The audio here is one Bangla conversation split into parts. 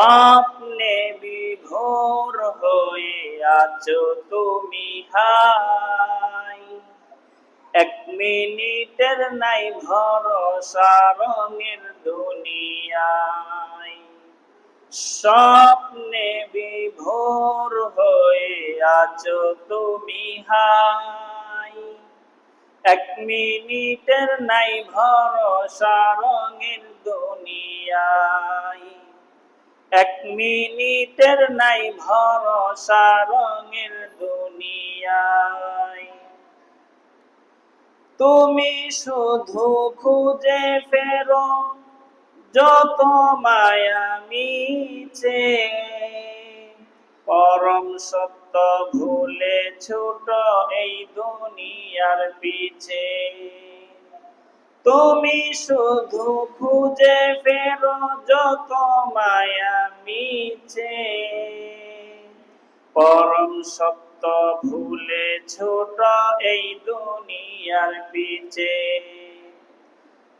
স্বপ্নে বিভোর হয়ে আছো তুমি হাই, এক মিনিটের নাই ভরসা রঙের দুনিয়ায়। স্বপ্নে বিভোর হয়ে আছো তুমি হাই, এক মিনিটের নাই ভরসা রঙের দুনিয়ায়। এক মিনিটের নাই ভরসা রঙের দুনিয়ায়। তুমি শুধু খুঁজে ফেরো যত মায়া মিছে, পরম সত্য ভুলে ছোট এই দুনিয়ার পিছে। তুমি শুধু খুঁজে ফেরো যত মায়া মিছে, পরম সত্য ভুলে ছোট এই দুনিয়ার পিছে।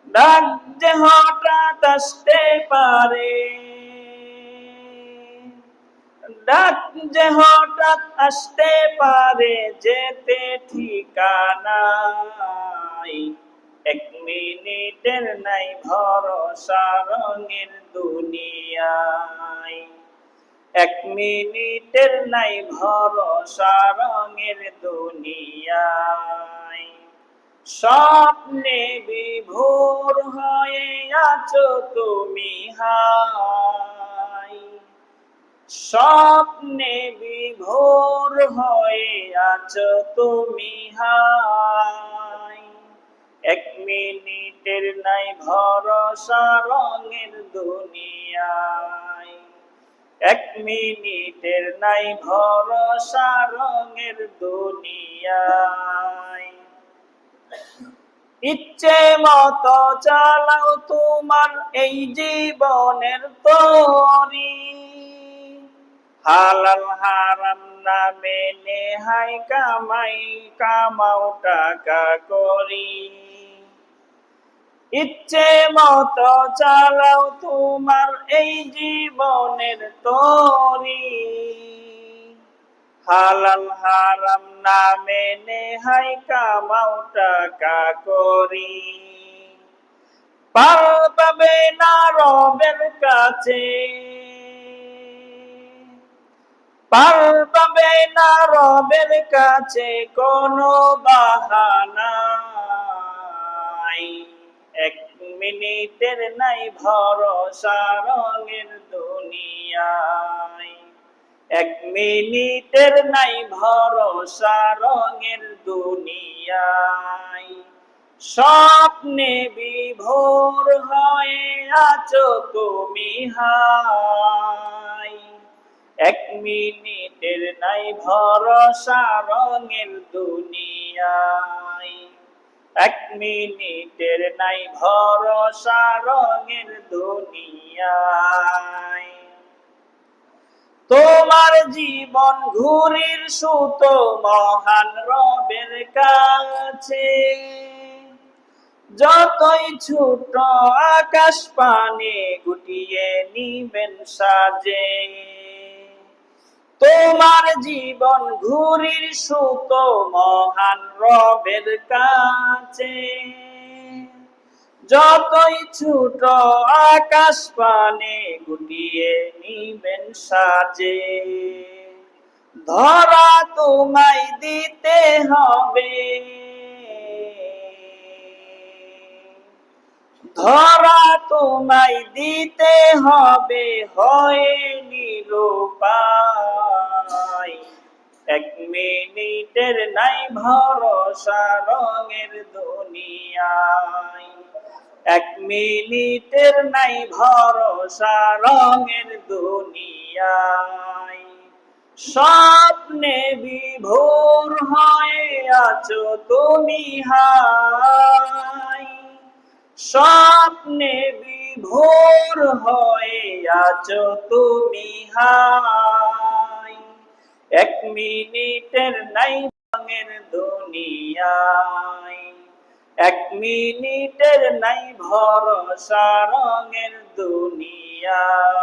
ডাক যে হঠাৎ আসতে পারে, ডাক যে হঠাৎ আসতে পারে, যেতে ঠিকানাই। এক মিনিটের নাই ভরসা রঙের দুনিয়ায়, এক মিনিটের নাই ভরসা রঙের দুনিয়ায়। স্বপ্নে বিভোর হয়ে আছো তুমি হাই, স্বপ্নে বিভোর হয়ে আছো তুমি হাই, এক মিনিটের নাই ভরসা রঙের দুনিয়ায়, এক মিনিটের নাই ভরসা রঙের দুনিয়ায়। ইচ্ছে মতো চালাও তোমার এই জীবনের তরি, হালাল হারাম না মেনে হাই কামাই কামাও টাকা করি। ইচ্ছে মতো চালাও তোমার এই জীবনের তরি, হালাল হারাম না মেনে হাই কামাও টাকা করি। পার পাবে না রবের কাছে, পার পাবে না রবের কাছে কোনো বাহানাই। এক মিনিটের নাই ভরসা রঙের দুনিয়ায়, এক মিনিটের নাই ভরসা রঙের দুনিয়ায়। স্বপ্নে বিভোর হয়ে আছো তুমি হাই, এক মিনিটের নাই ভরসা রঙের দুনিয়ায়, এক মিনিটের নাই ভরসা রঙের দুনিয়ায়। তোমার জীবন ঘুরির সুতো মহান রবের কাছে, যতই ছোট আকাশ পানে গুটিয়ে নিবেন সাজে। তোমার জীবন ঘুরির সুতো মহান রবের কাছে, যতই ছোট আকাশ পানে গুটিয়ে নিবেন সাজে। ধরা তোমায় দিতে হবে, ধরা তোমায় দিতে হবে হয়ে নিরুপায়। এক মিনিটের নাই ভরসা রঙের দুনিয়ায়, এক মিনিটের নাই ভরসা রঙের দুনিয়ায়। স্বপ্নে বিভোর হয়ে আছো তুমি হাই, স্বপ্নে বিভোর হয়ে আছো তুমি হাই, এক মিনিটের নাই রঙের দুনিয়ায়, এক মিনিটের নাই ভরসা রঙের দুনিয়ায়।